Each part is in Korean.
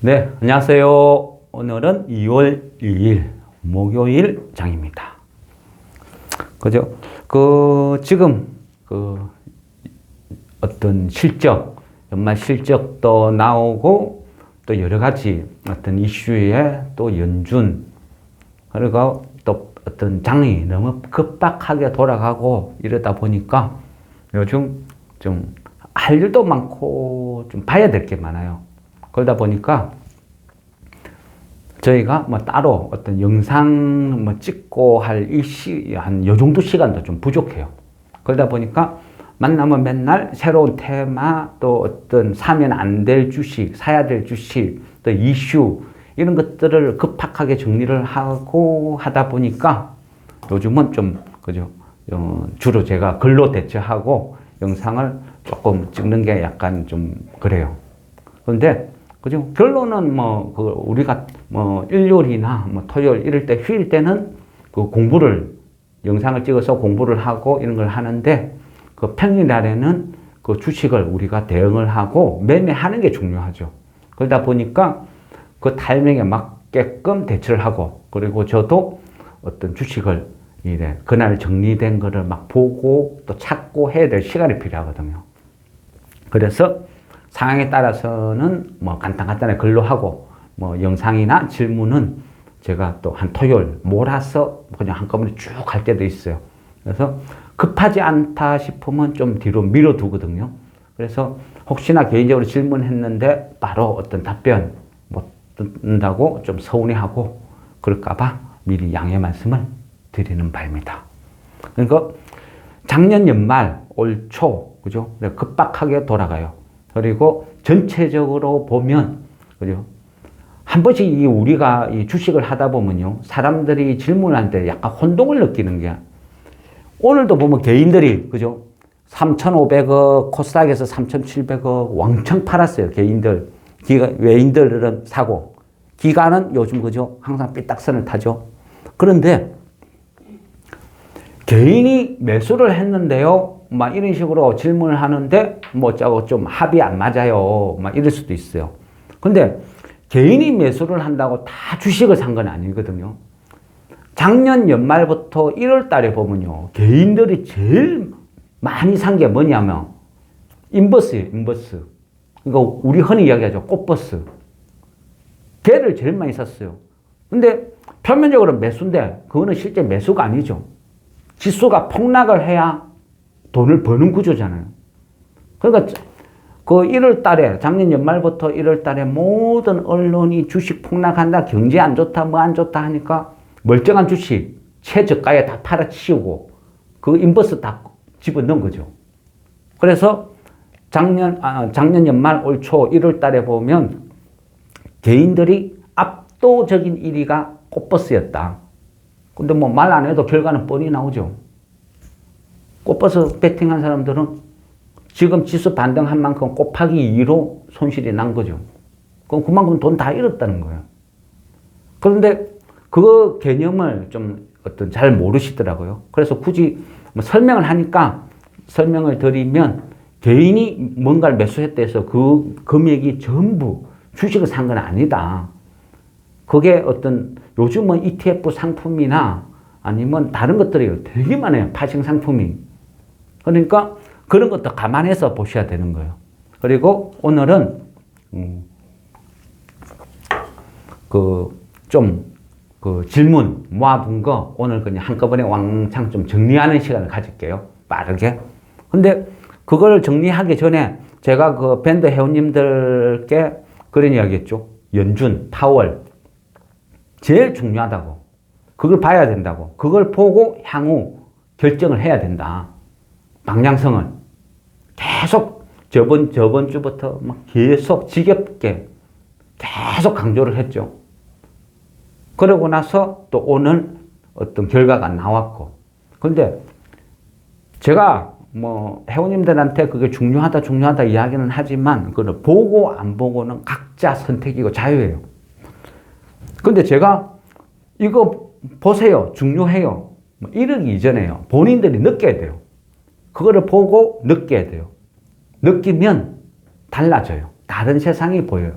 네, 안녕하세요. 오늘은 2월 2일 목요일 장입니다. 그죠? 지금 어떤 실적, 연말 실적도 나오고 또 여러 가지 어떤 이슈에 또 연준, 그리고 또 어떤 장이 너무 급박하게 돌아가고 이러다 보니까 요즘 좀 할 일도 많고 좀 봐야 될 게 많아요. 그러다 보니까 저희가 뭐 따로 어떤 영상 뭐 찍고 할 한 요 정도 시간도 좀 부족해요. 그러다 보니까 만나면 맨날 새로운 테마, 또 어떤 사면 안 될 주식, 사야 될 주식, 또 이슈, 이런 것들을 급박하게 정리를 하고 하다 보니까 요즘은 좀, 그죠? 주로 제가 글로 대처하고 영상을 조금 찍는 게 약간 좀 그래요. 그런데, 그죠? 결론은 우리가 일요일이나 토요일 이럴 때 휴일 때는 영상을 찍어서 공부를 하고 이런 걸 하는데, 평일날에는 주식을 우리가 대응을 하고 매매하는 게 중요하죠. 그러다 보니까 그 타이밍에 맞게끔 대처를 하고, 그리고 저도 어떤 주식을 그날 정리된 거를 막 보고 또 찾고 해야 될 시간이 필요하거든요. 그래서 상황에 따라서는 간단하게 글로 하고, 영상이나 질문은 제가 또 한 토요일 몰아서 그냥 한꺼번에 쭉 할 때도 있어요. 그래서 급하지 않다 싶으면 좀 뒤로 밀어두거든요. 그래서 혹시나 개인적으로 질문했는데 바로 어떤 답변 못 듣는다고 좀 서운해하고 그럴까봐 미리 양해 말씀을 드리는 바입니다. 그러니까 작년 연말, 올 초, 그죠? 급박하게 돌아가요. 그리고 전체적으로 보면, 그죠? 한 번씩 우리가 이 주식을 하다 보면요, 사람들이 질문할 때 약간 혼동을 느끼는 게, 오늘도 보면 개인들이, 그죠? 3,500억, 코스닥에서 3,700억 왕창 팔았어요, 개인들. 외인들은 사고. 기관은 요즘, 그죠? 항상 삐딱선을 타죠. 그런데, 개인이 매수를 했는데요, 막 이런 식으로 질문을 하는데, 어쩌고 좀 합이 안 맞아요. 막 이럴 수도 있어요. 근데, 개인이 매수를 한다고 다 주식을 산 건 아니거든요. 작년 연말부터 1월 달에 보면요, 개인들이 제일 많이 산 게 뭐냐면, 인버스예요, 인버스. 그러니까 우리 흔히 이야기하죠, 꽃버스. 걔를 제일 많이 샀어요. 근데 표면적으로 매수인데, 그거는 실제 매수가 아니죠. 지수가 폭락을 해야 돈을 버는 구조잖아요. 그러니까 1월 달에, 작년 연말부터 1월 달에 모든 언론이 주식 폭락한다, 경제 안 좋다, 뭐 안 좋다 하니까 멀쩡한 주식 최저가에 다 팔아치우고 그 인버스 다 집어넣은 거죠. 그래서 작년 연말 올 초 1월 달에 보면 개인들이 압도적인 1위가 꽃버스였다. 근데 말 안 해도 결과는 뻔히 나오죠. 꽃버스 베팅한 사람들은 지금 지수 반등한 만큼 곱하기 2로 손실이 난 거죠. 그럼 그만큼 돈 다 잃었다는 거예요. 그런데 그 개념을 좀 잘 모르시더라고요. 그래서 굳이 설명을 하니까 설명을 드리면 개인이 뭔가를 매수했다 해서 그 금액이 전부 주식을 산 건 아니다. 그게 요즘은 ETF 상품이나 아니면 다른 것들이 되게 많아요. 파생 상품이. 그러니까 그런 것도 감안해서 보셔야 되는 거예요. 그리고 오늘은, 질문 모아둔 거 오늘 그냥 한꺼번에 왕창 좀 정리하는 시간을 가질게요. 빠르게. 근데 그걸 정리하기 전에 제가 밴드 회원님들께 그런 이야기 했죠. 연준, 파월. 제일 중요하다고. 그걸 봐야 된다고. 그걸 보고 향후 결정을 해야 된다. 방향성을. 계속 저번 주부터 계속 지겹게 계속 강조를 했죠. 그러고 나서 또 오늘 어떤 결과가 나왔고. 근데 제가 회원님들한테 그게 중요하다 이야기는 하지만 그걸 보고 안 보고는 각자 선택이고 자유예요. 근데 제가 이거 보세요. 중요해요. 이러기 이전에요. 본인들이 느껴야 돼요. 그거를 보고 느껴야 돼요. 느끼면 달라져요. 다른 세상이 보여요.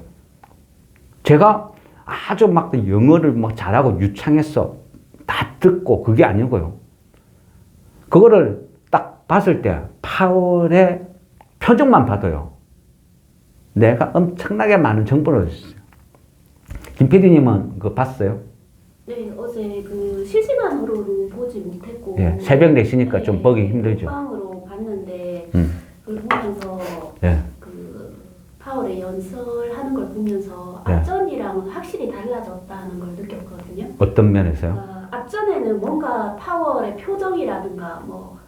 제가 아주 막 영어를 뭐 잘하고 유창해서 다 듣고 그게 아니고요. 그거를 딱 봤을 때 파월의 표정만 봐도요. 내가 엄청나게 많은 정보를 얻었어요. 김 PD님은 그거 봤어요? 네, 어제 그 실시간으로는 보지 못했고 예, 새벽 4시니까 네, 좀 보기 힘들죠. 방으로 봤는데 그걸 보면서 예. 그 파월의 연설하는 걸 보면서 네. 앞전이랑은 확실히 달라졌다는 걸 느꼈거든요. 어떤 면에서요? 앞전에는 뭔가 파월의 표정이라든가 뭐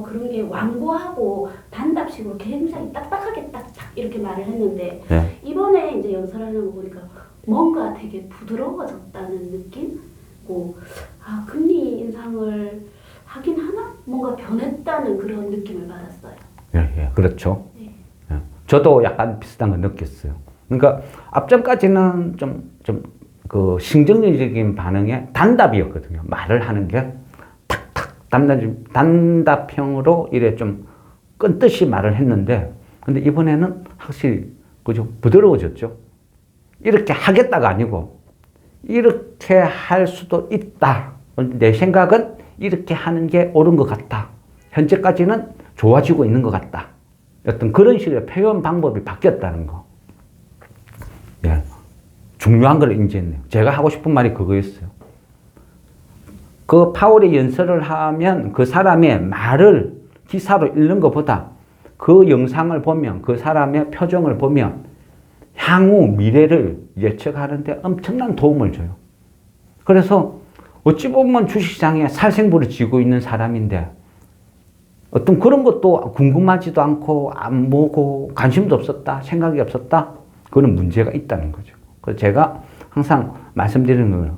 그런 게 완고하고 단답식으로 굉장히 딱딱하게 딱딱 이렇게 말을 했는데 네. 이번에 이제 연설하는 거 보니까 뭔가 되게 부드러워졌다는 느낌고 금리 인상을 하긴 하나? 뭔가 변했다는 그런 느낌을 받았어요. 예, 예, 그렇죠. 네. 예. 저도 약간 비슷한 거 느꼈어요. 그러니까 앞전까지는 그 긍정적인 반응에 단답이었거든요. 말을 하는 게 탁탁 단답형으로 이래 좀 끈뜻이 말을 했는데, 근데 이번에는 확실히 그죠 부드러워졌죠. 이렇게 하겠다가 아니고 이렇게 할 수도 있다. 내 생각은 이렇게 하는 게 옳은 것 같다. 현재까지는 좋아지고 있는 것 같다. 어떤 그런 식의 표현 방법이 바뀌었다는 거. 예. 중요한 걸 인지했네요. 제가 하고 싶은 말이 그거였어요. 그 파월이 연설을 하면 그 사람의 말을 기사로 읽는 것보다 그 영상을 보면 그 사람의 표정을 보면 향후 미래를 예측하는데 엄청난 도움을 줘요. 그래서 어찌 보면 주식시장에 살생부를 쥐고 있는 사람인데 어떤 그런 것도 궁금하지도 않고 안 보고 관심도 없었다, 생각이 없었다. 그건 문제가 있다는 거죠. 그래서 제가 항상 말씀드리는 거예요.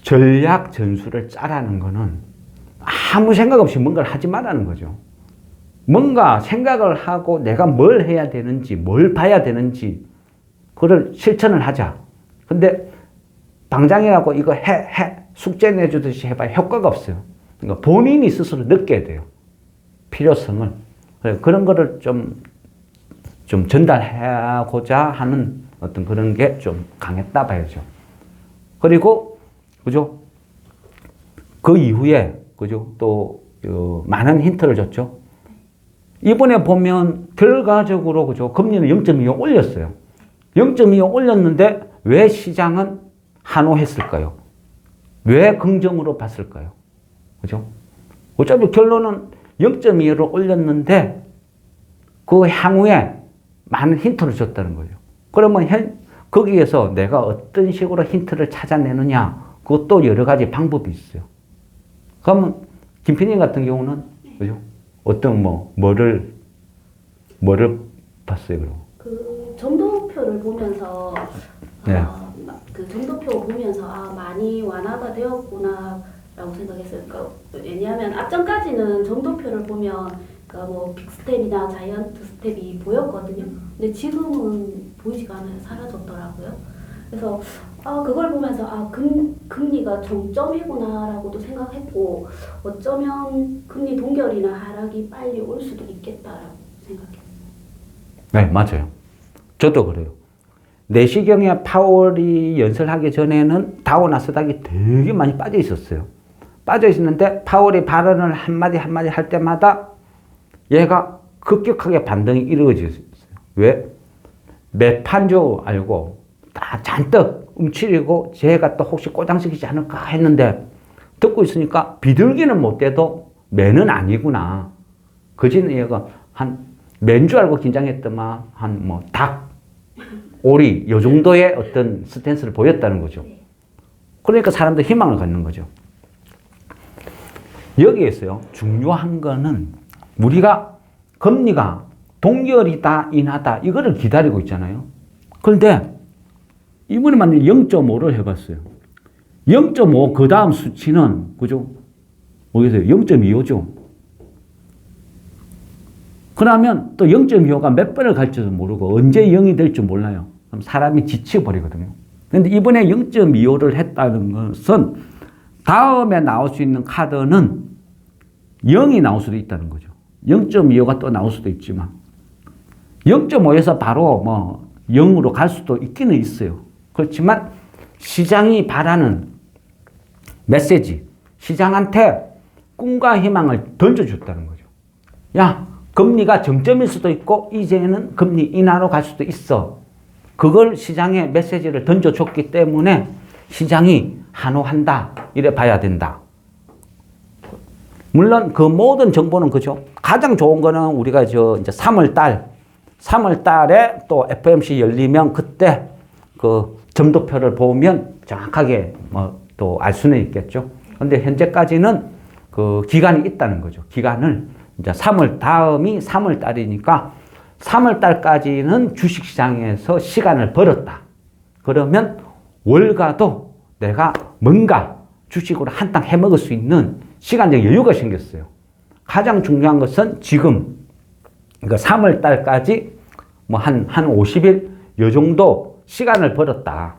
전략 전술을 짜라는 거는 아무 생각 없이 뭔가를 하지 말라는 거죠. 뭔가 생각을 하고 내가 뭘 해야 되는지, 뭘 봐야 되는지, 그걸 실천을 하자. 근데 방장이라고 이거 숙제 내주듯이 해봐야 효과가 없어요. 그러니까 본인이 스스로 느껴야 돼요. 필요성을. 그런 거를 좀 전달하고자 하는 어떤 그런 게 좀 강했다 봐야죠. 그리고, 그죠? 그 이후에, 그죠? 또, 많은 힌트를 줬죠. 이번에 보면 결과적으로, 그죠? 금리는 0.25 올렸어요. 0.25 올렸는데 왜 시장은 환호했을까요? 왜 긍정으로 봤을까요? 그죠? 어차피 결론은 0.25를 올렸는데 그 향후에 많은 힌트를 줬다는 거죠. 그러면 거기에서 내가 어떤 식으로 힌트를 찾아내느냐, 그것도 여러 가지 방법이 있어요. 그러면 김PD 같은 경우는 그죠? 어떤 뭐를 봤어요, 그럼? 그 점도표를 보면서 네. 그 점도표 보면서 많이 완화가 되었구나라고 생각했어요. 그러니까 왜냐하면 앞전까지는 점도표를 보면 그러니까 뭐 빅스텝이나 자이언트 스텝이 보였거든요. 근데 지금은 보이지가 않아요. 사라졌더라고요. 그래서 그걸 보면서 금리가 정점이구나라고도 생각했고 어쩌면 금리 동결이나 하락이 빨리 올 수도 있겠다라고 생각했어요. 네, 맞아요. 저도 그래요. 4시경에 파월이 연설하기 전에는 다우 나스닥이 되게 많이 빠져 있었어요. 빠져 있었는데 파월이 발언을 한마디 할 때마다 얘가 급격하게 반등이 이루어졌어요. 왜? 매판 줄 알고 다 잔뜩 움츠리고 제가 또 혹시 꼬장시키지 않을까 했는데 듣고 있으니까 비둘기는 못 돼도 매는 아니구나. 그지는 얘가 맨 줄 알고 긴장했더만 닭, 오리 요 정도의 어떤 스탠스를 보였다는 거죠. 그러니까 사람들 희망을 갖는 거죠. 여기에서요. 중요한 거는 우리가 금리가 동결이다 인하다 이거를 기다리고 있잖아요. 그런데 이번에 만약에 0.5를 해봤어요. 0.5 그 다음 수치는 그죠? 모르겠어요. 0.25죠. 그러면 또 0.25가 몇 번을 갈지도 모르고 언제 0이 될지 몰라요. 그럼 사람이 지쳐버리거든요. 그런데 이번에 0.25를 했다는 것은 다음에 나올 수 있는 카드는 0이 나올 수도 있다는 거죠. 0.25가 또 나올 수도 있지만 0.5에서 바로 0으로 갈 수도 있기는 있어요. 그렇지만 시장이 바라는 메시지, 시장한테 꿈과 희망을 던져줬다는 거죠. 야, 금리가 정점일 수도 있고 이제는 금리 인하로 갈 수도 있어. 그걸 시장에 메시지를 던져줬기 때문에 시장이 환호한다. 이래 봐야 된다. 물론 그 모든 정보는 그죠. 가장 좋은 거는 우리가 이제 3월 달에 또 FOMC 열리면 그때 그 점도표를 보면 정확하게 뭐 또 알 수는 있겠죠. 근데 현재까지는 그 기간이 있다는 거죠. 기간을 이제 3월 다음이 3월 달이니까 3월 달까지는 주식 시장에서 시간을 벌었다. 그러면 월가도 내가 뭔가 주식으로 한탕 해먹을 수 있는 시간적 여유가 생겼어요. 가장 중요한 것은 지금 그러니까 3월 달까지 뭐 한 50일 요 정도 시간을 벌었다.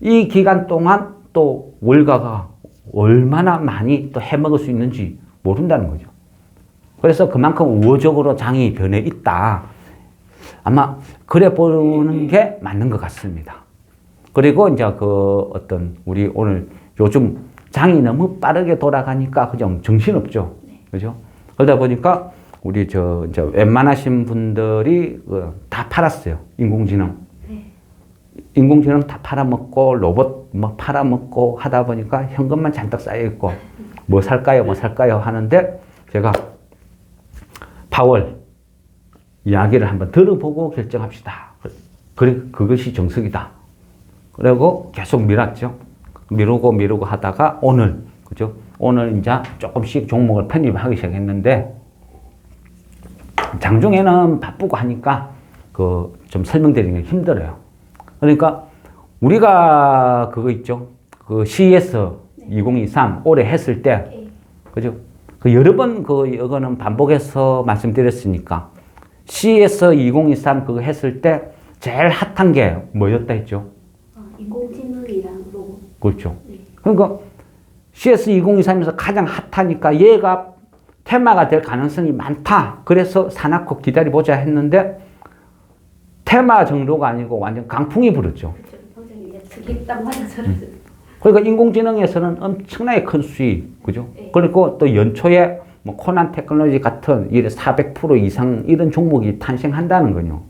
이 기간 동안 또 월가가 얼마나 많이 또 해먹을 수 있는지 모른다는 거죠. 그래서 그만큼 우호적으로 장이 변해 있다. 아마 그래 보는 게 맞는 것 같습니다. 그리고 이제 그 어떤 우리 오늘 요즘 장이 너무 빠르게 돌아가니까 그냥 정신없죠. 그죠? 그러다 보니까 우리 이제 웬만하신 분들이 다 팔았어요. 인공지능. 인공지능 다 팔아먹고 로봇 뭐 팔아먹고 하다 보니까 현금만 잔뜩 쌓여있고 뭐 살까요 하는데 제가 파월 이야기를 한번 들어보고 결정합시다. 그것이 정석이다. 그리고 계속 미뤘죠. 미루고 하다가 오늘, 그죠? 오늘 이제 조금씩 종목을 편입하기 시작했는데 장중에는 바쁘고 하니까 좀 설명드리는 게 힘들어요. 그러니까 우리가 그거 있죠. 그 CES 2023 올해 했을 때, 그죠? 그 여러 번 이거는 반복해서 말씀드렸으니까 CES 2023 그거 했을 때 제일 핫한 게 뭐였다 했죠? 인공지능이랑 로봇. 그렇죠. 그러니까 CES 2023에서 가장 핫하니까 얘가 테마가 될 가능성이 많다. 그래서 사놓고 기다려보자 했는데 테마 정도가 아니고 완전 강풍이 불었죠. 그렇죠. 선생님 예측이 딱 맞아서라서. 그러니까 인공지능에서는 엄청나게 큰 수익, 그죠? 네. 그리고 또 연초에 뭐 코난 테크놀로지 같은 400% 이상 이런 종목이 탄생한다는 거요.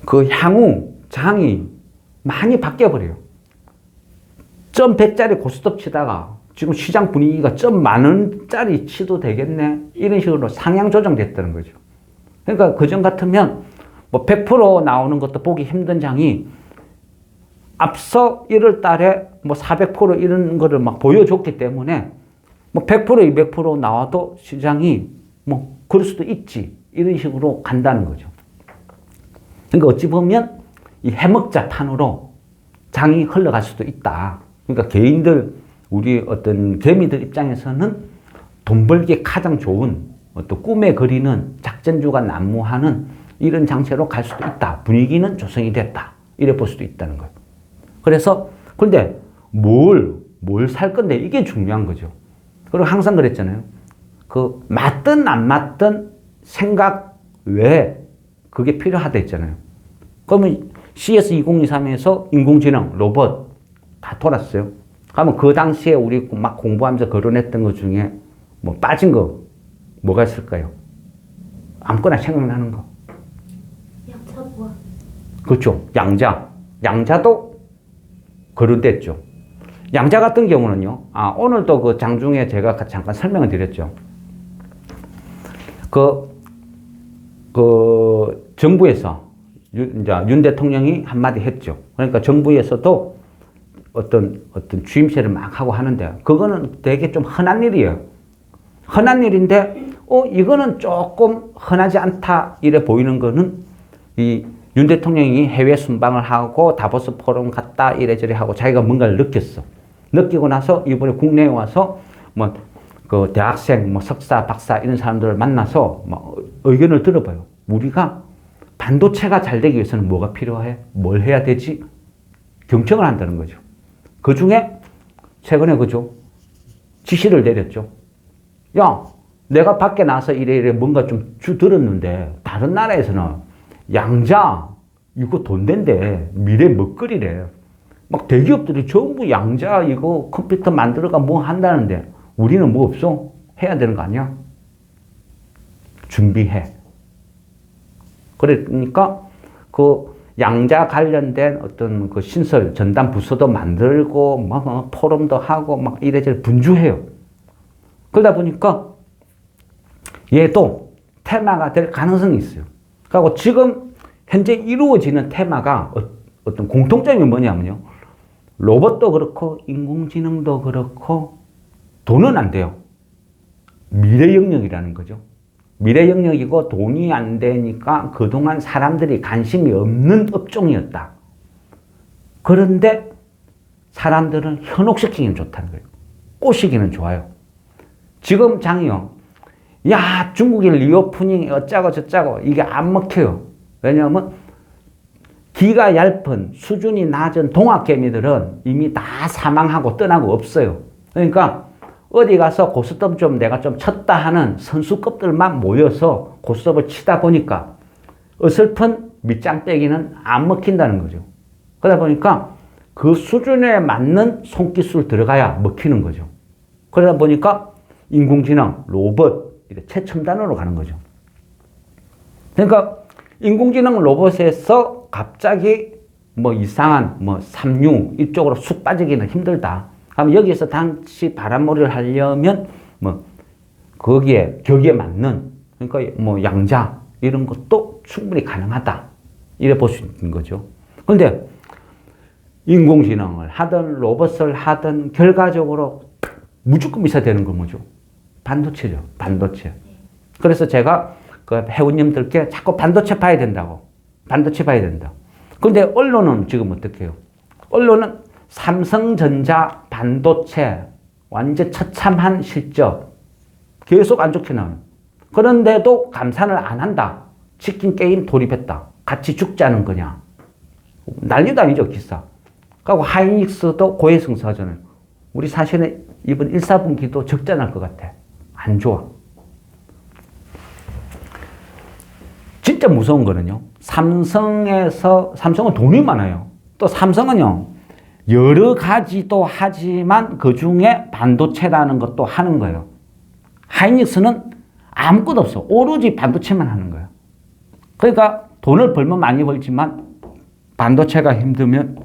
그 향후 장이 많이 바뀌어버려요. 점 100짜리 고스톱 치다가 지금 시장 분위기가 점 10,000원짜리 치도 되겠네. 이런 식으로 상향 조정됐다는 거죠. 그러니까 그전 같으면 뭐 100% 나오는 것도 보기 힘든 장이 앞서 1월 달에 뭐 400% 이런 거를 막 보여줬기 때문에 뭐 100%, 200% 나와도 시장이 뭐 그럴 수도 있지. 이런 식으로 간다는 거죠. 그러니까 어찌 보면 이 해먹자 판으로 장이 흘러갈 수도 있다. 그러니까 개인들, 우리 어떤 개미들 입장에서는 돈 벌기에 가장 좋은 어떤 꿈에 그리는 작전주가 난무하는 이런 장세로 갈 수도 있다. 분위기는 조성이 됐다. 이래 볼 수도 있다는 거예요. 그래서 근데 뭘 살 건데 이게 중요한 거죠. 그리고 항상 그랬잖아요. 그 맞든 안 맞든 생각 외에 그게 필요하다 했잖아요. 그러면 CS 2023에서 인공지능, 로봇 다 돌았어요. 그러면 그 당시에 우리 막 공부하면서 거론했던 것 중에 뭐 빠진 거 뭐가 있을까요? 아무거나 생각나는 거. 양차 보안. 그렇죠. 양자도 거론됐죠. 양자 같은 경우는요. 오늘도 그 장중에 제가 잠깐 설명을 드렸죠. 정부에서 이제 윤 대통령이 한마디 했죠. 그러니까 정부에서도 어떤 주임새를 막 하고 하는데 그거는 되게 좀 흔한 일이에요. 흔한 일인데 이거는 조금 흔하지 않다 이래 보이는 거는 이 윤 대통령이 해외 순방을 하고 다보스 포럼 갔다 이래저래 하고 자기가 뭔가를 느꼈어. 느끼고 나서 이번에 국내에 와서 뭐 그 대학생, 뭐 석사, 박사 이런 사람들을 만나서 뭐 의견을 들어봐요. 우리가 반도체가 잘 되기 위해서는 뭐가 필요해? 뭘 해야 되지? 경청을 한다는 거죠. 그 중에 최근에 그죠? 지시를 내렸죠. 야, 내가 밖에 나서 이래 뭔가 좀 들었는데 다른 나라에서는 양자, 이거 돈 된대. 미래 먹거리래. 막 대기업들이 전부 양자 이거 컴퓨터 만들어가 뭐 한다는데 우리는 뭐 없어? 해야 되는 거 아니야? 준비해. 그러니까 그 양자 관련된 어떤 그 신설 전담 부서도 만들고 막 포럼도 하고 막 이래저래 분주해요. 그러다 보니까 얘도 테마가 될 가능성이 있어요. 그리고 지금 현재 이루어지는 테마가 어떤 공통점이 뭐냐면요. 로봇도 그렇고 인공지능도 그렇고 돈은 안 돼요. 미래 영역이라는 거죠. 미래 영역이고 돈이 안 되니까 그동안 사람들이 관심이 없는 업종이었다. 그런데 사람들은 현혹시키기는 좋다는 거예요. 꼬시기는 좋아요. 지금 장이요. 야, 중국의 리오프닝 어짜고 저짜고 이게 안 먹혀요. 왜냐하면 기가 얇은 수준이 낮은 동학개미들은 이미 다 사망하고 떠나고 없어요. 그러니까 어디 가서 고스톱 좀 내가 좀 쳤다 하는 선수급들만 모여서 고스톱을 치다 보니까 어설픈 밑장빼기는 안 먹힌다는 거죠. 그러다 보니까 그 수준에 맞는 손기술 들어가야 먹히는 거죠. 그러다 보니까 인공지능, 로봇, 이렇게 최첨단으로 가는 거죠. 그러니까 인공지능 로봇에서 갑자기 뭐 이상한 뭐 삼류 이쪽으로 쑥 빠지기는 힘들다. 그럼 여기서 당시 바람몰이를 하려면 뭐 거기에 격에 맞는 그러니까 뭐 양자 이런 것도 충분히 가능하다. 이래 볼 수 있는 거죠. 그런데 인공지능을 하든 로봇을 하든 결과적으로 무조건 있어야 되는 건 뭐죠? 반도체죠. 반도체. 그래서 제가 그 회원님들께 자꾸 반도체 봐야 된다고. 반도체 봐야 된다. 그런데 언론은 지금 어떻게 해요? 언론은 삼성전자 반도체 완전 처참한 실적 계속 안 좋게 나와요. 그런데도 감산을 안 한다. 치킨 게임 돌입했다. 같이 죽자는 거냐. 난리도 아니죠, 기사. 그리고 하이닉스도 고해성사하잖아요. 우리 사실은 이번 1, 4분기도 적자 날 것 같아. 안 좋아. 진짜 무서운 거는요. 삼성은 돈이 많아요. 또 삼성은요. 여러 가지도 하지만 그 중에 반도체라는 것도 하는 거예요. 하이닉스는 아무것도 없어. 오로지 반도체만 하는 거예요. 그러니까 돈을 벌면 많이 벌지만 반도체가 힘들면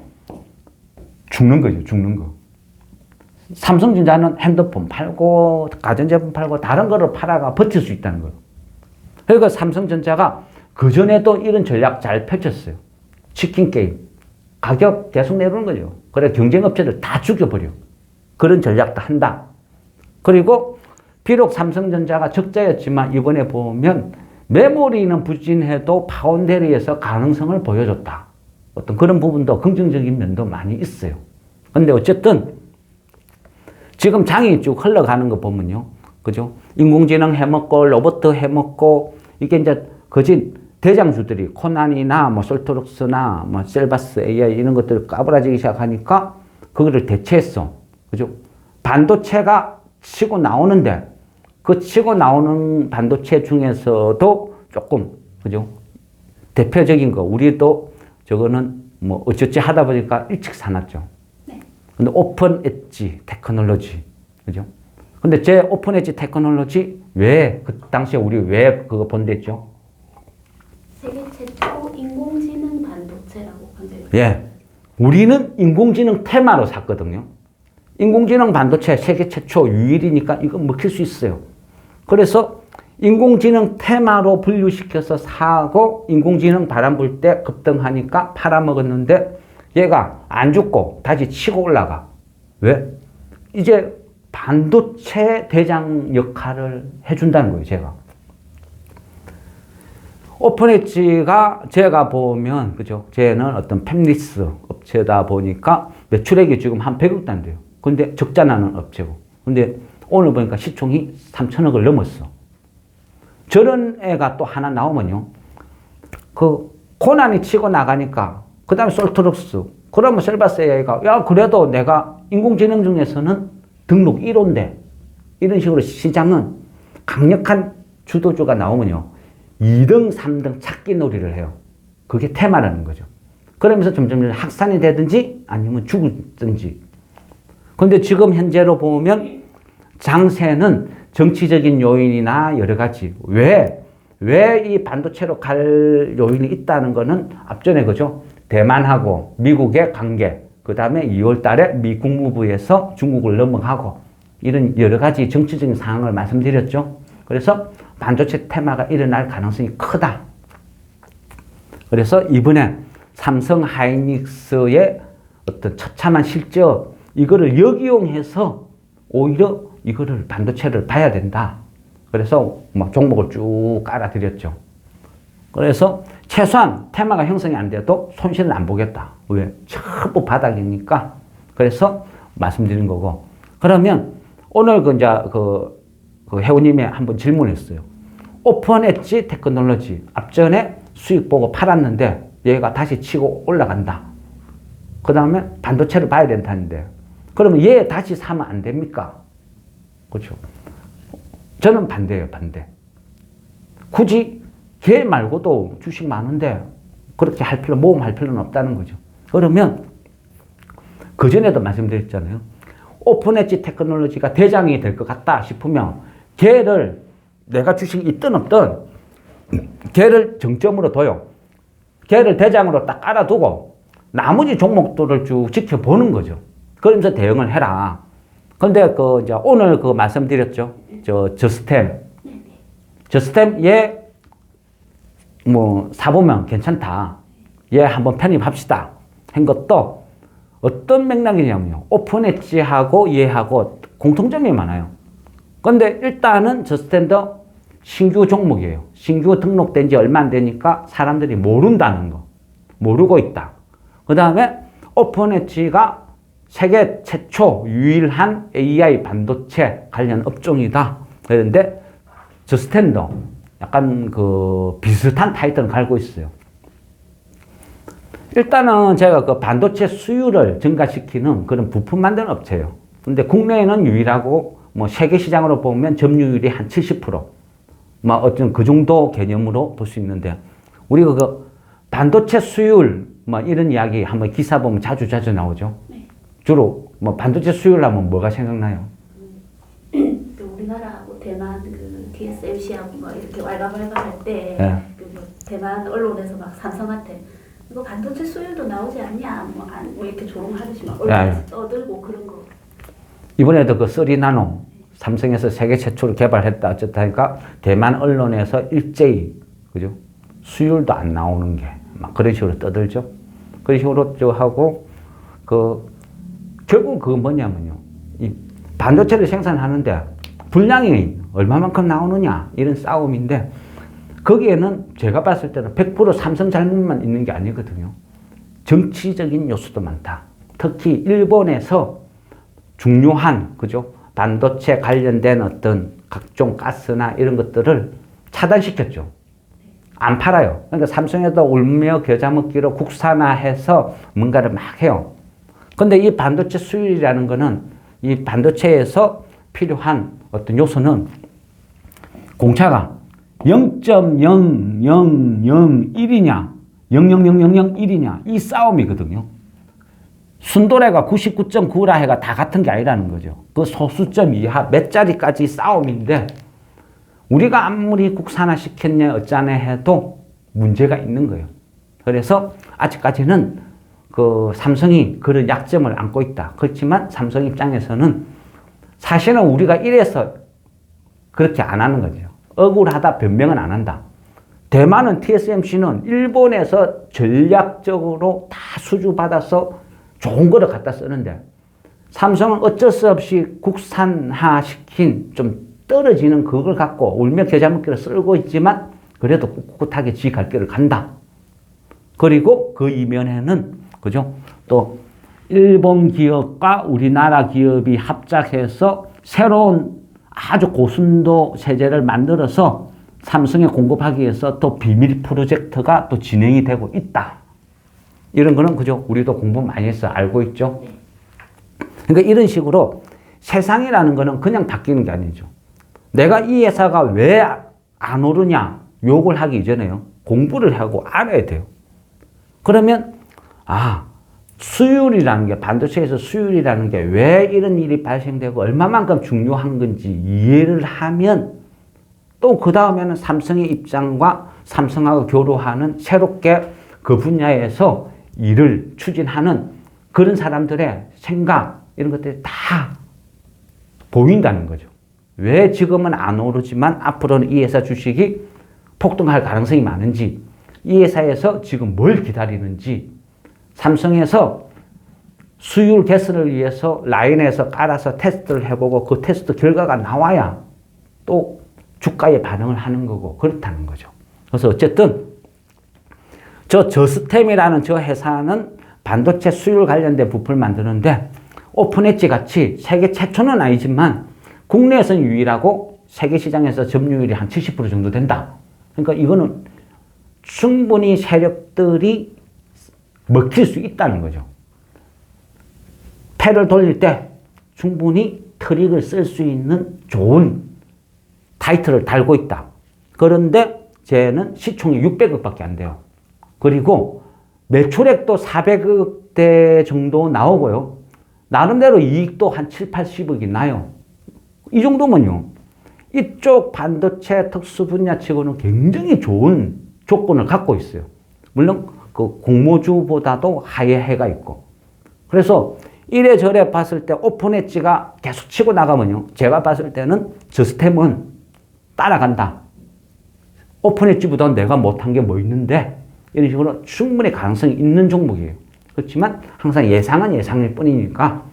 죽는 거죠. 죽는 거. 삼성전자는 핸드폰 팔고 가전제품 팔고 다른 거를 팔아가 버틸 수 있다는 거예요. 그러니까 삼성전자가 그전에도 이런 전략 잘 펼쳤어요. 치킨 게임. 가격 계속 내려오는 거죠. 그래 경쟁업체를 다 죽여버려. 그런 전략도 한다. 그리고 비록 삼성전자가 적자였지만 이번에 보면 메모리는 부진해도 파운데리에서 가능성을 보여줬다. 어떤 그런 부분도 긍정적인 면도 많이 있어요. 근데 어쨌든 지금 장이 쭉 흘러가는 거 보면요. 그죠? 인공지능 해먹고 로봇 해먹고 이게 이제 거진 대장주들이 코난이나 뭐 솔트록스나 뭐 셀바스 AI 이런 것들 까부라지기 시작하니까 그거를 대체했어. 그죠? 반도체가 치고 나오는데 그 치고 나오는 반도체 중에서도 조금 그죠? 대표적인 거 우리도 저거는 뭐 어쩌지 하다 보니까 일찍 사놨죠. 네. 근데 오픈 엣지 테크놀로지 그죠? 근데 제 오픈 엣지 테크놀로지 왜 그 당시에 우리 왜 그거 본댔죠? 세계 최초 인공지능 반도체라고 번져요. 예. 우리는 인공지능 테마로 샀거든요. 인공지능 반도체 세계 최초 유일이니까 이거 먹힐 수 있어요. 그래서 인공지능 테마로 분류시켜서 사고 인공지능 바람 불 때 급등하니까 팔아먹었는데 얘가 안 죽고 다시 치고 올라가. 왜? 이제 반도체 대장 역할을 해준다는 거예요, 제가. 오픈엣지가 제가 보면, 그죠? 쟤는 어떤 팹리스 업체다 보니까 매출액이 지금 한 100억 단대요. 근데 적자 나는 업체고. 근데 오늘 보니까 시총이 3천억을 넘었어. 저런 애가 또 하나 나오면요. 그 고난이 치고 나가니까 그 다음에 솔트럭스 그러면 셀바스 AI가 야 그래도 내가 인공지능 중에서는 등록 1호인데 이런 식으로 시장은 강력한 주도주가 나오면요. 2등, 3등 찾기 놀이를 해요. 그게 테마라는 거죠. 그러면서 점점 확산이 되든지 아니면 죽든지. 근데 지금 현재로 보면 장세는 정치적인 요인이나 여러 가지. 왜 이 반도체로 갈 요인이 있다는 거는 앞전에 그죠? 대만하고 미국의 관계, 그 다음에 2월 달에 미 국무부에서 중국을 넘어가고 이런 여러 가지 정치적인 상황을 말씀드렸죠. 그래서 반도체 테마가 일어날 가능성이 크다. 그래서 이번에 삼성 하이닉스의 어떤 처참한 실적, 이거를 역이용해서 오히려 이거를 반도체를 봐야 된다. 그래서 막 종목을 쭉 깔아드렸죠. 그래서 최소한 테마가 형성이 안 돼도 손실은 안 보겠다. 왜? 전부 바닥이니까. 그래서 말씀드린 거고. 그러면 오늘 그 회원님이 한번 질문했어요. 오픈 엣지 테크놀로지 앞전에 수익 보고 팔았는데 얘가 다시 치고 올라간다. 그 다음에 반도체를 봐야 된다는데 그러면 얘 다시 사면 안 됩니까? 그렇죠. 저는 반대예요, 반대. 굳이 걔 말고도 주식 많은데 그렇게 모험할 필요는 없다는 거죠. 그러면 그전에도 말씀드렸잖아요. 오픈 엣지 테크놀로지가 대장이 될 것 같다 싶으면 걔를 내가 주식이 있든 없든 걔를 정점으로 둬요. 걔를 대장으로 딱 깔아두고 나머지 종목들을 쭉 지켜보는 거죠. 그러면서 대응을 해라. 근데 이제 오늘 말씀드렸죠. 저스템 얘 사보면 괜찮다. 얘 한번 편입합시다. 한 것도 어떤 맥락이냐면요. 오픈 엣지하고 얘하고 공통점이 많아요. 근데 일단은 저스템도 신규 종목이에요. 신규 등록된 지 얼마 안 되니까 사람들이 모른다는 거. 모르고 있다. 그 다음에 오픈 엣지가 세계 최초 유일한 AI 반도체 관련 업종이다. 그런데 저스템도 약간 비슷한 타이틀을 갈고 있어요. 일단은 제가 반도체 수율을 증가시키는 그런 부품 만드는 업체예요. 근데 국내에는 유일하고 세계 시장으로 보면 점유율이 한 70%. 어떤 그 정도 개념으로 볼 수 있는데 우리가 반도체 수율 이런 이야기 한번 기사 보면 자주 나오죠. 네. 주로 반도체 수율 하면 뭐가 생각나요? 우리나라 대만 TSMC하고 이렇게 왈가왈가할 때 네. 대만 언론에서 막 삼성한테 이거 반도체 수율도 나오지 않냐 이렇게 조롱하듯이 막 얼굴에서 떠들고 그런 거. 이번에도 3나노 삼성에서 세계 최초로 개발했다 어쨌다 하니까 대만 언론에서 일제히 그죠? 수율도 안 나오는 게 막 그런 식으로 떠들죠. 그런 식으로 하고 결국 뭐냐면요. 이 반도체를 생산하는데 분량이 얼마만큼 나오느냐 이런 싸움인데 거기에는 제가 봤을 때는 100% 삼성 잘못만 있는 게 아니거든요. 정치적인 요소도 많다. 특히 일본에서 중요한 그죠? 반도체 관련된 어떤 각종 가스나 이런 것들을 차단시켰죠. 안 팔아요. 그러니까 삼성에도 울며 겨자 먹기로 국산화해서 뭔가를 막 해요. 근데 이 반도체 수율이라는 거는 이 반도체에서 필요한 어떤 요소는 공차가 0.0001이냐 0.0001이냐 이 싸움이거든요. 순도래가 99.9라 해가 다 같은 게 아니라는 거죠. 그 소수점 이하 몇 자리까지 싸움인데 우리가 아무리 국산화 시켰냐 어쩌네 해도 문제가 있는 거예요. 그래서 아직까지는 삼성이 그런 약점을 안고 있다. 그렇지만 삼성 입장에서는 사실은 우리가 이래서 그렇게 안 하는 거죠. 억울하다 변명은 안 한다. 대만은 TSMC는 일본에서 전략적으로 다 수주받아서 좋은 거를 갖다 쓰는데 삼성은 어쩔 수 없이 국산화 시킨 좀 떨어지는 그걸 갖고 울며 겨자 먹기를 쓸고 있지만 그래도 꿋꿋하게 지 갈 길을 간다. 그리고 그 이면에는 그죠? 또 일본 기업과 우리나라 기업이 합작해서 새로운 아주 고순도 세제를 만들어서 삼성에 공급하기 위해서 또 비밀 프로젝트가 또 진행이 되고 있다. 이런 거는 그죠? 우리도 공부 많이 해서 알고 있죠. 그러니까 이런 식으로 세상이라는 거는 그냥 바뀌는 게 아니죠. 내가 이 회사가 왜 안 오르냐 욕을 하기 이전에요. 공부를 하고 알아야 돼요. 그러면 수율이라는 게 반도체에서 수율이라는 게 왜 이런 일이 발생되고 얼마만큼 중요한 건지 이해를 하면 또 그 다음에는 삼성의 입장과 삼성하고 교류하는 새롭게 그 분야에서 일을 추진하는 그런 사람들의 생각 이런 것들이 다 보인다는 거죠. 왜 지금은 안 오르지만 앞으로는 이 회사 주식이 폭등할 가능성이 많은지, 이 회사에서 지금 뭘 기다리는지, 삼성에서 수율 개선을 위해서 라인에서 깔아서 테스트를 해보고 그 테스트 결과가 나와야 또 주가에 반응을 하는 거고 그렇다는 거죠. 그래서 어쨌든 저스템이라는 저 회사는 반도체 수율 관련된 부품을 만드는데 오픈엣지 같이 세계 최초는 아니지만 국내에서는 유일하고 세계 시장에서 점유율이 한 70% 정도 된다. 그러니까 이거는 충분히 세력들이 먹힐 수 있다는 거죠. 패를 돌릴 때 충분히 트릭을 쓸 수 있는 좋은 타이틀을 달고 있다. 그런데 쟤는 시총이 600억밖에 안 돼요. 그리고 매출액도 400억대 정도 나오고요. 나름대로 이익도 한 7, 80억이 나요. 이 정도면요. 이쪽 반도체 특수 분야 치고는 굉장히 좋은 조건을 갖고 있어요. 물론 그 공모주보다도 하에 해가 있고. 그래서 이래저래 봤을 때 오픈엣지가 계속 치고 나가면요. 제가 봤을 때는 저스템은 따라간다. 오픈엣지보다 내가 못한 게 뭐 있는데 이런 식으로 충분히 가능성이 있는 종목이에요. 그렇지만 항상 예상은 예상일 뿐이니까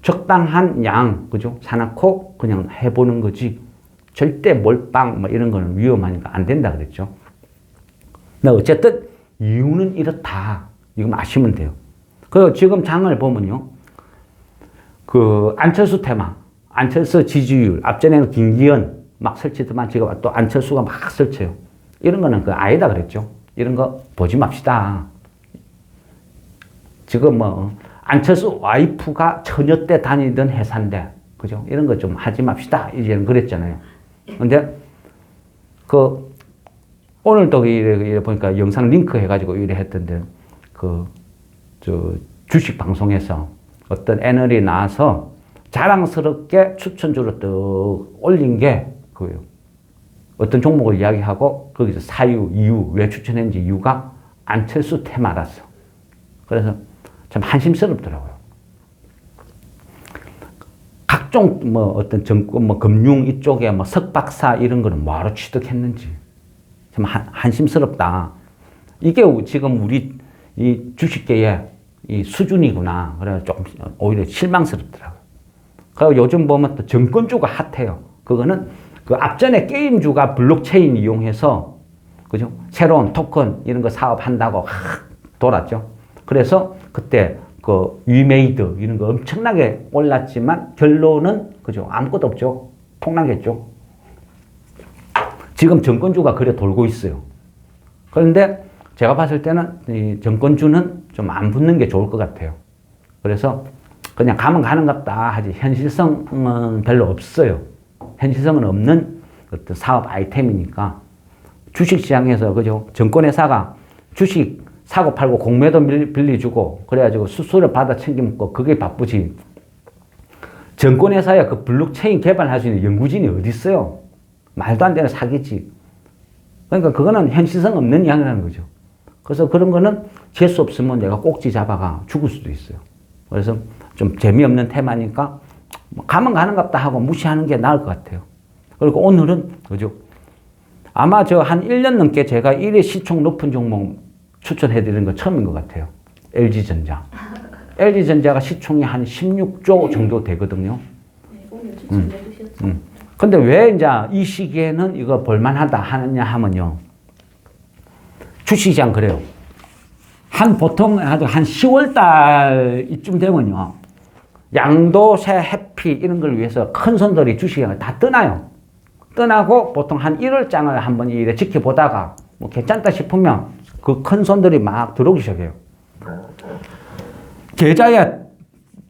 적당한 양, 그죠? 사놓고 그냥 해보는 거지. 절대 몰빵 뭐 이런 거는 위험하니까 안 된다 그랬죠. 근데 어쨌든 이유는 이렇다. 이거 아시면 돼요. 그리고 지금 장을 보면요. 그 안철수 테마, 안철수 지지율, 앞전에는 김기현 막 설치더만 지금 또 안철수가 막 설쳐요. 이런 거는 그 아니다 그랬죠. 이런 거 보지 맙시다. 지금 뭐 안철수 와이프가 처녀 때 다니던 회사인데, 그죠? 이런 거 좀 하지 맙시다. 이제는 그랬잖아요. 근데 그 오늘도 이래 보니까 영상 링크 해가지고 이래 했던데 주식 방송에서 어떤 애널이 나와서 자랑스럽게 추천주로 또 올린 게 그거예요. 어떤 종목을 이야기하고 거기서 사유, 이유, 왜 추천했는지 이유가 안철수 테마라서. 그래서 참 한심스럽더라고요. 각종 뭐 어떤 정권, 뭐 금융 이쪽에 뭐 석박사 이런 거는 뭐하러 취득했는지 참 한심스럽다. 이게 지금 우리 이 주식계의 이 수준이구나. 그래서 좀 오히려 실망스럽더라고요. 그리고 요즘 보면 또 정권주가 핫해요. 그거는 그 앞전에 게임주가 블록체인 이용해서 그죠? 새로운 토큰 이런 거 사업한다고 돌았죠. 그래서 그때 그 위메이드 이런 거 엄청나게 올랐지만 결론은 그죠? 아무것도 없죠. 폭락했죠. 지금 정권주가 그래 돌고 있어요. 그런데 제가 봤을 때는 이 정권주는 좀 안 붙는 게 좋을 것 같아요. 그래서 그냥 가면 가는갑다 하지 현실성은 별로 없어요. 현실성은 없는 어떤 사업 아이템이니까 주식시장에서 그죠? 정권회사가 주식 사고 팔고 공매도 빌려주고 그래가지고 수수료 받아 챙겨먹고 그게 바쁘지. 정권회사에 그 블록체인 개발할 수 있는 연구진이 어디 있어요? 말도 안 되는 사기지. 그러니까 그거는 현실성 없는 이야기라는 거죠. 그래서 그런 거는 재수 없으면 내가 꼭지 잡아가 죽을 수도 있어요. 그래서 좀 재미없는 테마니까 가면 가는갑다 하고 무시하는 게 나을 것 같아요. 그리고 오늘은 그죠? 아마 저 한 1년 넘게 제가 1위 시총 높은 종목 추천해드리는 거 처음인 것 같아요. LG전자. LG전자가 시총이 한 16조 정도 되거든요. 네, 오늘 추천해 주셨죠. 근데 왜 이제 이 시기에는 이거 볼만하다 하느냐 하면요. 주식시장 그래요. 보통 한 10월 달 이쯤 되면요. 양도세 해피 이런 걸 위해서 큰 손들이 주식시장을 다 떠나요. 떠나고 보통 한 1월장을 한번 이래 지켜보다가 뭐 괜찮다 싶으면 그 큰 손들이 막 들어오기 시작해요. 계좌에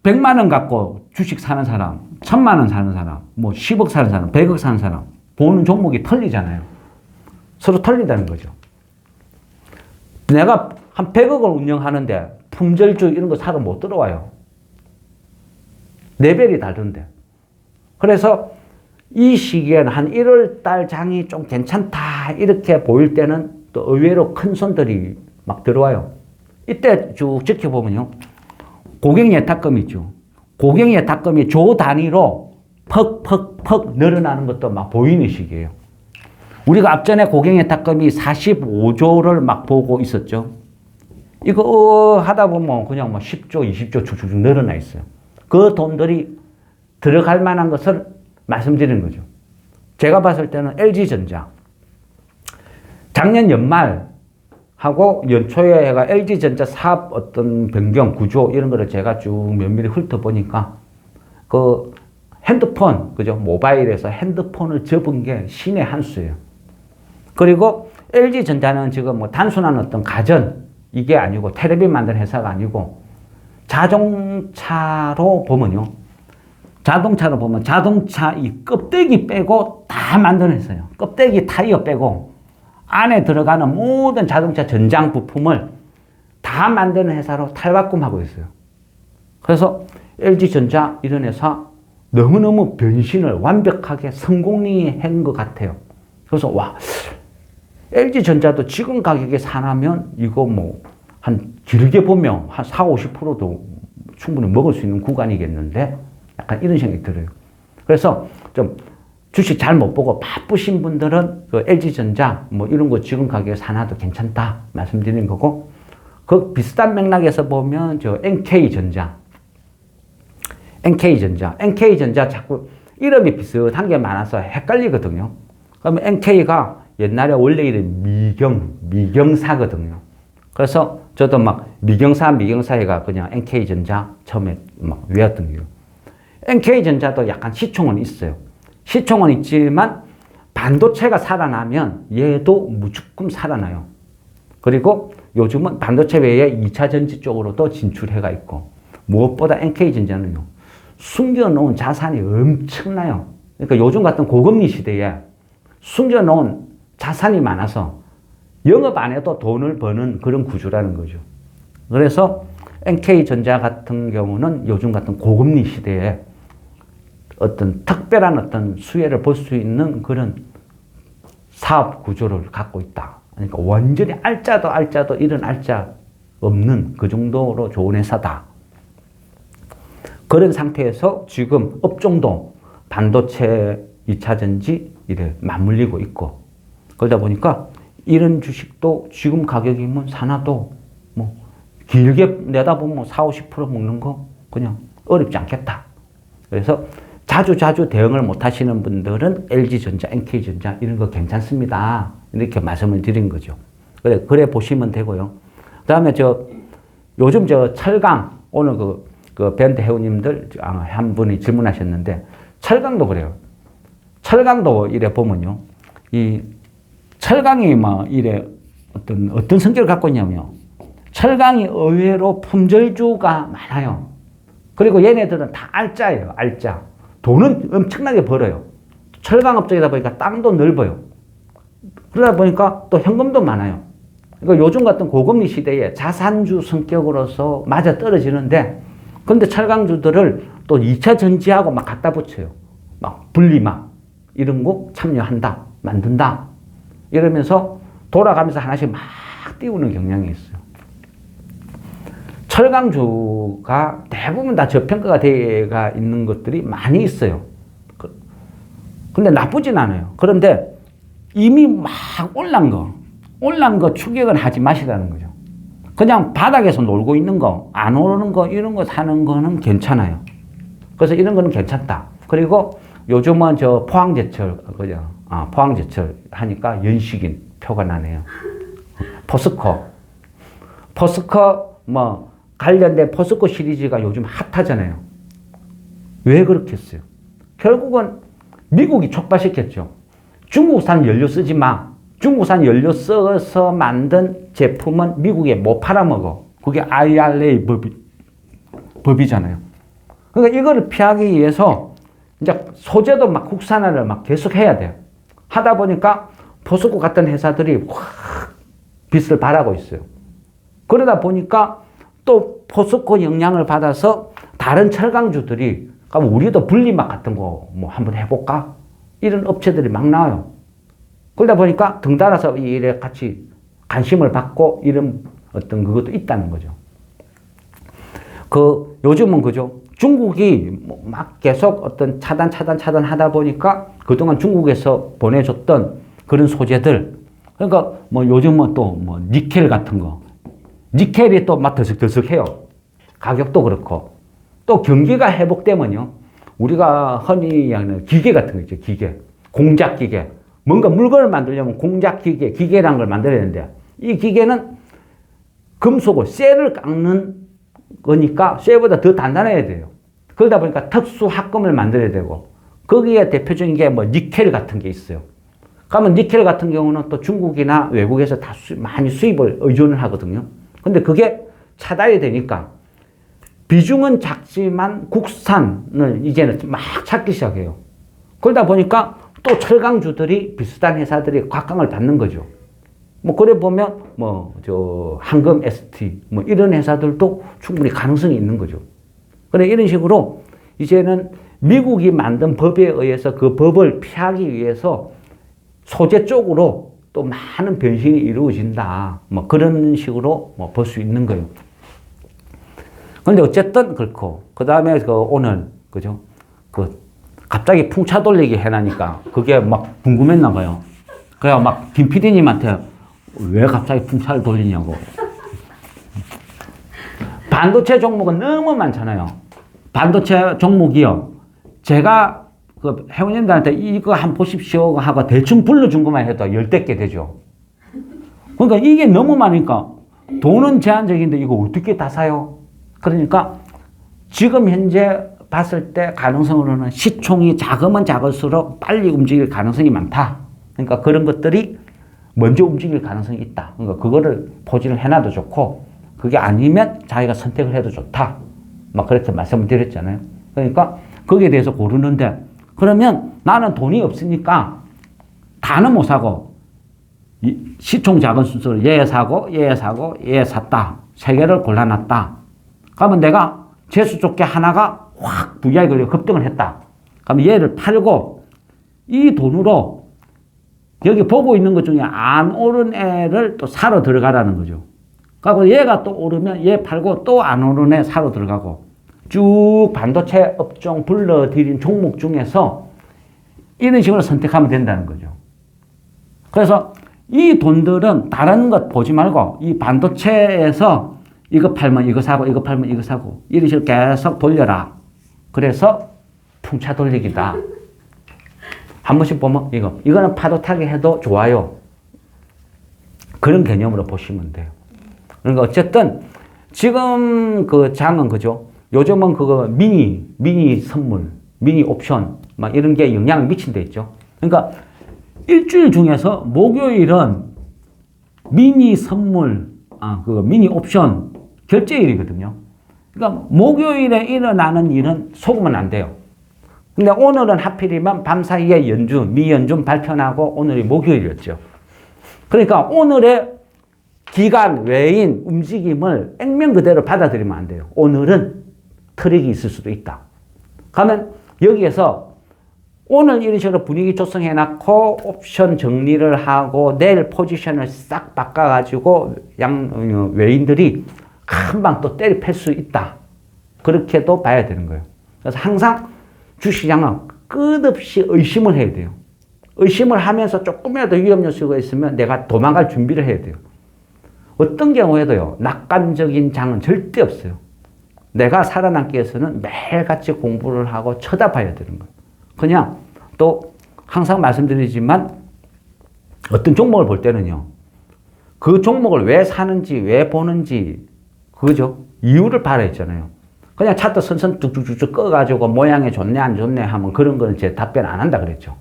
100만 원 갖고 주식 사는 사람, 1000만 원 사는 사람, 뭐 10억 사는 사람, 100억 사는 사람 보는 종목이 틀리잖아요. 서로 틀리다는 거죠. 내가 한 100억을 운영하는데 품절주 이런 거 사러 못 들어와요. 레벨이 다른데. 그래서 이 시기에는 한 1월 달 장이 좀 괜찮다 이렇게 보일 때는 또 의외로 큰 손들이 막 들어와요. 이때 쭉 지켜보면요. 고객 예탁금 있죠. 고객 예탁금이 조 단위로 퍽퍽퍽 늘어나는 것도 막 보이는 시기예요. 우리가 앞전에 고객 예탁금이 45조를 막 보고 있었죠. 이거 하다 보면 그냥 뭐 10조, 20조 쭉쭉 늘어나 있어요. 그 돈들이 들어갈 만한 것을 말씀드리는 거죠. 제가 봤을 때는 LG전자 작년 연말하고 연초에 해가 LG전자 사업 어떤 변경 구조 이런 거를 제가 쭉 면밀히 훑어보니까 그 핸드폰, 그죠? 모바일에서 핸드폰을 접은 게 신의 한 수예요. 그리고 LG전자는 지금 뭐 단순한 어떤 가전, 이게 아니고 텔레비 만드는 회사가 아니고 자동차로 보면요. 자동차로 보면 자동차 이 껍데기 빼고 다 만드는 회사예요. 껍데기 타이어 빼고 안에 들어가는 모든 자동차 전장 부품을 다 만드는 회사로 탈바꿈하고 있어요. 그래서 LG전자 이런 회사 너무너무 변신을 완벽하게 성공리한 것 같아요. 그래서 와, LG전자도 지금 가격에 사나면 이거 뭐 한 길게 보면 한 40, 50%도 충분히 먹을 수 있는 구간이겠는데 약간 이런 생각이 들어요. 그래서 좀 주식 잘 못 보고 바쁘신 분들은 그 LG전자 뭐 이런 거 지금 가격에 사놔도 괜찮다 말씀드리는 거고, 그 비슷한 맥락에서 보면 저 NK전자 자꾸 이름이 비슷한 게 많아서 헷갈리거든요. 그러면 NK가 옛날에 원래 이름 미경사거든요. 그래서 저도 막 미경사가 그냥 NK전자 처음에 막 외웠던 거예요. NK전자도 약간 시총은 있어요. 시총은 있지만 반도체가 살아나면 얘도 무조건 살아나요. 그리고 요즘은 반도체 외에 2차 전지 쪽으로도 진출해가 있고, 무엇보다 NK전자는요, 숨겨놓은 자산이 엄청나요. 그러니까 요즘 같은 고금리 시대에 숨겨놓은 자산이 많아서 영업 안 해도 돈을 버는 그런 구조라는 거죠. 그래서 NK전자 같은 경우는 요즘 같은 고금리 시대에 어떤 특별한 어떤 수혜를 볼 수 있는 그런 사업 구조를 갖고 있다. 그러니까 완전히 알짜도 이런 알짜 없는 그 정도로 좋은 회사다. 그런 상태에서 지금 업종도 반도체, 2차 전지 이래 맞물리고 있고, 그러다 보니까 이런 주식도 지금 가격이면 사놔도 뭐 길게 내다보면 40, 50% 먹는 거 그냥 어렵지 않겠다. 그래서 자주 대응을 못 하시는 분들은 LG전자, NK전자 이런 거 괜찮습니다. 이렇게 말씀을 드린 거죠. 그래 보시면 되고요. 그 다음에 요즘 철강, 오늘 그 밴드 회원님들 한 분이 질문하셨는데, 철강도 그래요. 철강도 이래 보면요. 이 철강이 막 이래 어떤 성격을 갖고 있냐면요. 철강이 의외로 품절주가 많아요. 그리고 얘네들은 다 알짜예요, 알짜. 돈은 엄청나게 벌어요. 철강 업종이다 보니까 땅도 넓어요. 그러다 보니까 또 현금도 많아요. 그러니까 요즘 같은 고금리 시대에 자산주 성격으로서 맞아 떨어지는데, 근데 철강주들을 또 2차 전지하고 막 갖다 붙여요. 막 분리막 이런 거 참여한다, 만든다. 이러면서 돌아가면서 하나씩 막 띄우는 경향이 있어요. 철강주가 대부분 다 저평가가 되어 있는 것들이 많이 있어요. 근데 나쁘진 않아요. 그런데 이미 막 올란 거 추격은 하지 마시라는 거죠. 그냥 바닥에서 놀고 있는 거, 안 오르는 거, 이런 거 사는 거는 괜찮아요. 그래서 이런 거는 괜찮다. 그리고 요즘은 포항제철, 그죠? 포항제철 하니까 연식인 표가 나네요. 포스코 뭐 관련된 포스코 시리즈가 요즘 핫하잖아요. 왜 그렇게 했어요? 결국은 미국이 촉발시켰죠. 중국산 연료 쓰지 마. 중국산 연료 써서 만든 제품은 미국에 못 팔아먹어. 그게 IRA 법이잖아요. 그러니까 이거를 피하기 위해서 이제 소재도 막 국산화를 막 계속 해야 돼요. 하다 보니까 포스코 같은 회사들이 확 빛을 발하고 있어요. 그러다 보니까 또 포스코 영향을 받아서 다른 철강주들이 그럼 우리도 분리막 같은 거 뭐 한번 해볼까? 이런 업체들이 막 나와요. 그러다 보니까 등달아서 이래 같이 관심을 받고 이런 어떤 그것도 있다는 거죠. 요즘은 그죠. 중국이 막 계속 어떤 차단 하다 보니까 그동안 중국에서 보내줬던 그런 소재들. 그러니까 뭐 요즘은 또 뭐 니켈 같은 거. 니켈이 또 막 들썩들썩해요. 가격도 그렇고. 또 경기가 회복되면요. 우리가 흔히 얘기하는 기계 같은 거 있죠. 기계. 공작 기계. 뭔가 물건을 만들려면 공작 기계, 기계라는 걸 만들어야 되는데 이 기계는 금속을, 쇠를 깎는 거니까 쇠보다 더 단단해야 돼요. 그러다 보니까 특수 합금을 만들어야 되고 거기에 대표적인 게 뭐 니켈 같은 게 있어요. 그러면 니켈 같은 경우는 또 중국이나 외국에서 다 많이 수입을 의존을 하거든요. 근데 그게 차단이 되니까 비중은 작지만 국산을 이제는 막 찾기 시작해요. 그러다 보니까 또 철강주들이 비슷한 회사들이 곽강을 받는 거죠. 뭐 그래 보면 한금 ST 뭐 이런 회사들도 충분히 가능성이 있는 거죠. 그래 이런 식으로 이제는 미국이 만든 법에 의해서 그 법을 피하기 위해서 소재 쪽으로 또 많은 변신이 이루어진다. 뭐 그런 식으로 볼 수 있는 거예요. 그런데 어쨌든 그렇고 그 다음에 오늘 그죠? 갑자기 풍차 돌리기 해나니까 그게 막 궁금했나 봐요. 그래야 막 김 PD님한테 왜 갑자기 풍차를 돌리냐고. 반도체 종목은 너무 많잖아요. 반도체 종목이요. 제가 회원님들한테 이거 한번 보십시오 하고 대충 불러준 것만 해도 10개 되죠. 그러니까 이게 너무 많으니까 돈은 제한적인데 이거 어떻게 다 사요? 그러니까 지금 현재 봤을 때 가능성으로는 시총이 작으면 작을수록 빨리 움직일 가능성이 많다. 그러니까 그런 것들이 먼저 움직일 가능성이 있다. 그러니까 그거를 포진을 해놔도 좋고 그게 아니면 자기가 선택을 해도 좋다. 막 그렇게 말씀을 드렸잖아요. 그러니까 거기에 대해서 고르는데 그러면 나는 돈이 없으니까 다는 못 사고 시총 작은 순서를 얘 사고 얘 사고 얘 샀다. 세 개를 골라놨다. 그러면 내가 재수 좋게 하나가 확 VI 걸려 급등을 했다. 그럼 얘를 팔고 이 돈으로 여기 보고 있는 것 중에 안 오른 애를 또 사러 들어가라는 거죠. 그리고 얘가 또 오르면 얘 팔고 또 안 오른 애 사러 들어가고 쭉 반도체 업종 불러들인 종목 중에서 이런 식으로 선택하면 된다는 거죠. 그래서 이 돈들은 다른 것 보지 말고 이 반도체에서 이거 팔면 이거 사고 이거 팔면 이거 사고 이런 식으로 계속 돌려라. 그래서 풍차 돌리기다. 한 번씩 보면 이거는 파도 타게 해도 좋아요. 그런 개념으로 보시면 돼요. 그러니까 어쨌든 지금 그 장은 그죠? 요즘은 그거 미니 선물, 미니 옵션 막 이런 게 영향을 미친다 있죠. 그러니까 일주일 중에서 목요일은 미니 선물, 그 미니 옵션 결제일이거든요. 그러니까 목요일에 일어나는 일은 속으면 안 돼요. 근데 오늘은 하필이면 밤사이에 미연준 발표나고 오늘이 목요일이었죠. 그러니까 오늘의 기간 외인 움직임을 액면 그대로 받아들이면 안 돼요. 오늘은 트릭이 있을 수도 있다. 그러면 여기에서 오늘 이런 식으로 분위기 조성해놓고 옵션 정리를 하고 내일 포지션을 싹 바꿔가지고 외인들이 금방 또 때려 팰 수 있다. 그렇게도 봐야 되는 거예요. 그래서 항상 주시장은 끝없이 의심을 해야 돼요. 의심을 하면서 조금이라도 위험 요소가 있으면 내가 도망갈 준비를 해야 돼요. 어떤 경우에도요, 낙관적인 장은 절대 없어요. 내가 살아남기 위해서는 매일같이 공부를 하고 쳐다봐야 되는 거예요. 그냥 또 항상 말씀드리지만 어떤 종목을 볼 때는요, 그 종목을 왜 사는지, 왜 보는지, 그거죠. 이유를 봐야 했잖아요. 그냥 차트 선선 쭉쭉쭉 꺼가지고 모양이 좋네, 안 좋네 하면 그런 거는 제 답변 안 한다 그랬죠.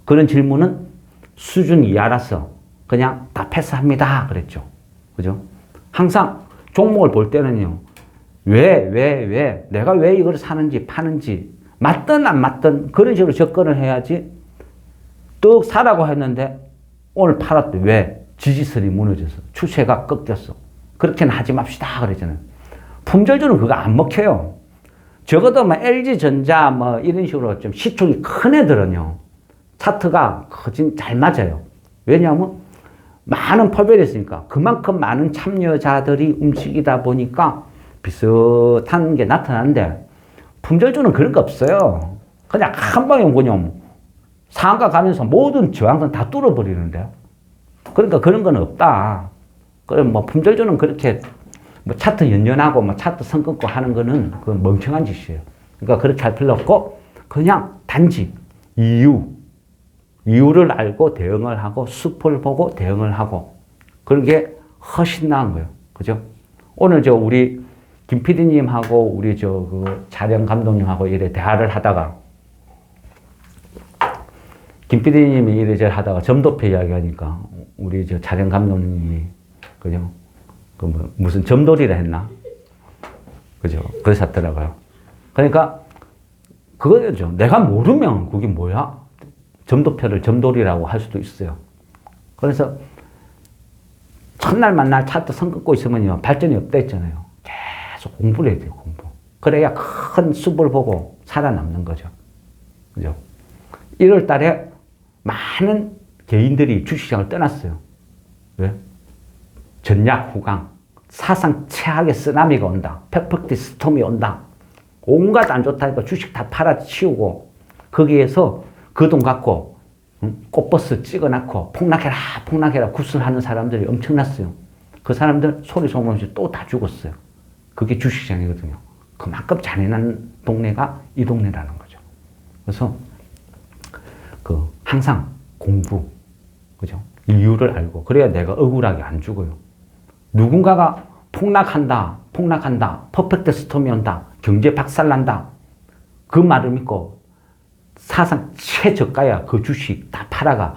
그런 질문은 수준 이하라서 그냥 다 패스합니다 그랬죠. 그죠? 항상 종목을 볼 때는요, 왜, 내가 왜 이걸 사는지, 파는지, 맞든 안 맞든 그런 식으로 접근을 해야지. 떡 사라고 했는데 오늘 팔았대. 왜? 지지선이 무너져서. 추세가 꺾였어. 그렇게는 하지 맙시다 그러잖아요. 품절주는 그거 안 먹혀요. 적어도 뭐 LG전자 뭐 이런 식으로 좀 시총이 큰 애들은요. 차트가 잘 맞아요. 왜냐하면 많은 포별이 있으니까 그만큼 많은 참여자들이 움직이다 보니까 비슷한 게 나타나는데 품절주는 그런 거 없어요. 그냥 한 방에 그냥 상한가 가면서 모든 저항선 다 뚫어버리는데 그러니까 그런 건 없다. 그럼 뭐 품절주는 그렇게 뭐 차트 연연하고 뭐 차트 선 끊고 하는 거는 그 멍청한 짓이에요. 그러니까 그렇게 할 필요 없고 그냥 단지 이유를 알고 대응을 하고 숲을 보고 대응을 하고 그런 게 훨씬 나은 거예요. 그죠? 오늘 우리 김 PD님하고 우리 그 촬영 감독님하고 이래 대화를 하다가 김 PD님이 이래저래 하다가 점도표 이야기하니까 우리 촬영 감독님이 그죠? 무슨 점돌이라 했나? 그죠? 그러셨더라고요. 그러니까 그거죠. 내가 모르면 그게 뭐야? 점도표를 점돌이라고 할 수도 있어요. 그래서 첫날 만날 차트 선 긋고 있으면 발전이 없다 했잖아요. 계속 공부를 해야 돼요. 공부. 그래야 큰 숲을 보고 살아남는 거죠. 그죠? 1월 달에 많은 개인들이 주식시장을 떠났어요. 왜? 전략 후강, 사상 최악의 쓰나미가 온다. 퍼펙트 스톰이 온다. 온갖 안 좋다니까 주식 다 팔아치우고 거기에서 그 돈 갖고 꽃버스 찍어놓고 폭락해라 구슬하는 사람들이 엄청났어요. 그 사람들 소리 소문 없이 또 다 죽었어요. 그게 주식시장이거든요. 그만큼 잔인한 동네가 이 동네라는 거죠. 그래서 항상 공부, 그죠? 이유를 알고 그래야 내가 억울하게 안 죽어요. 누군가가 폭락한다, 퍼펙트 스톰이 온다, 경제 박살난다. 그 말을 믿고 사상 최저가야 그 주식 다 팔아가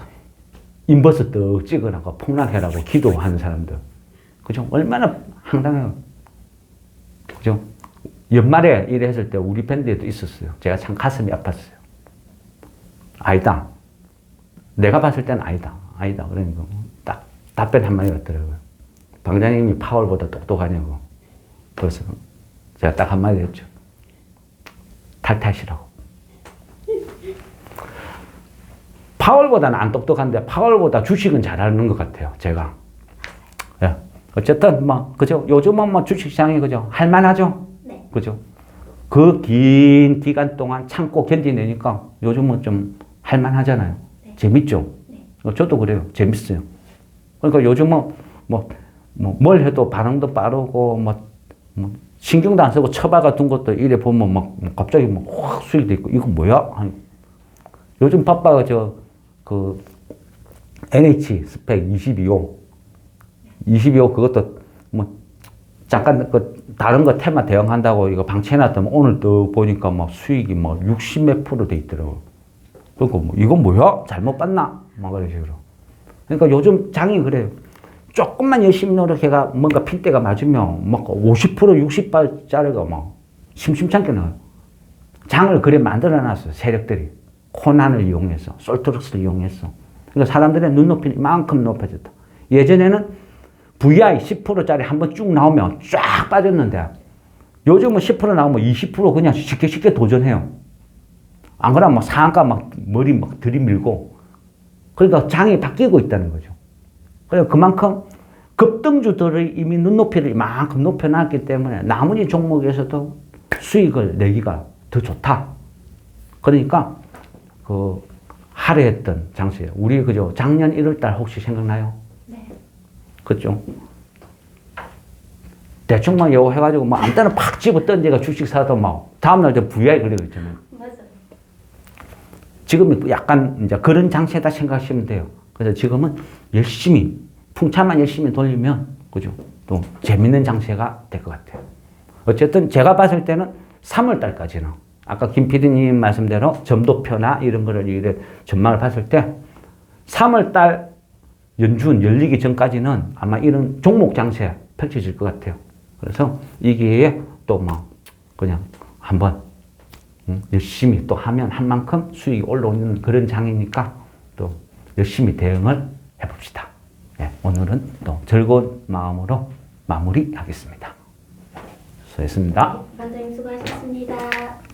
인버스 떡 찍어놔고 폭락해라고 기도하는 사람들. 그죠? 얼마나 황당해요. 그죠? 연말에 이래 했을 때 우리 밴드에도 있었어요. 제가 참 가슴이 아팠어요. 아니다. 내가 봤을 때는 아니다. 그러니까 딱 답변 한마디 왔더라고요. 방장님이 파월보다 똑똑하냐고. 그래서 제가 딱 한마디 했죠. 탈퇴하시라고. 파월보다는 안 똑똑한데 파월보다 주식은 잘하는 것 같아요. 제가. 예. 어쨌든 그죠? 요즘은 주식시장이 그죠? 할만하죠? 네. 그죠? 그 긴 기간 동안 참고 견디내니까 요즘은 좀 할만하잖아요. 네. 재밌죠? 네. 저도 그래요. 재밌어요. 그러니까 요즘은 뭘 해도 반응도 빠르고 신경도 안 쓰고 처박아 둔 것도 이래 보면 갑자기 확 수익도 있고 이거 뭐야? 요즘 바빠가 NH 스펙 22호 그것도 잠깐 다른 거 테마 대응한다고 이거 방치해놨더니 오늘 또 보니까 수익이 60몇 프로 돼 있더라고. 그러니까 이건 뭐야? 잘못 봤나? 그런 식으로. 그러니까 요즘 장이 그래요. 조금만 열심히 노력해가 뭔가 핀대가 맞으면 50% 60%짜리가 심심찮게 나와요. 장을 그래 만들어 놨어요. 세력들이. 코난을 이용해서, 솔트룩스를 이용해서. 그러니까 사람들의 눈높이는 이만큼 높아졌다. 예전에는 VI 10%짜리 한번 쭉 나오면 쫙 빠졌는데 요즘은 10% 나오면 20% 그냥 쉽게 도전해요. 안 그러면 상한가 머리 들이밀고 그러니까 장이 바뀌고 있다는 거죠. 그래서 그만큼 급등주들의 이미 눈높이를 이만큼 높여놨기 때문에 나머지 종목에서도 수익을 내기가 더 좋다. 그러니까 할애했던 장세예요. 우리 그죠? 작년 1월달 혹시 생각나요? 네. 그죠? 대충만 요거 해가지고 아무 때나 팍 집어 던지가 주식 사도 다음날 VI 걸리고 있잖아요. 맞아요. 지금 약간 이제 그런 장세다 생각하시면 돼요. 그래서 지금은 열심히 풍차만 열심히 돌리면 그죠? 또 재밌는 장세가 될 것 같아요. 어쨌든 제가 봤을 때는 3월 달까지는 아까 김 PD님 말씀대로 점도표나 이런 거를 이래 전망을 봤을 때 3월 달 연준 열리기 전까지는 아마 이런 종목 장세 펼쳐질 것 같아요. 그래서 이 기회에 또 그냥 한번 열심히 또 하면 한 만큼 수익이 올라오는 그런 장이니까 또 열심히 대응을 해봅시다. 네, 오늘은 또 즐거운 마음으로 마무리하겠습니다. 수고했습니다. 반장님 수고하셨습니다.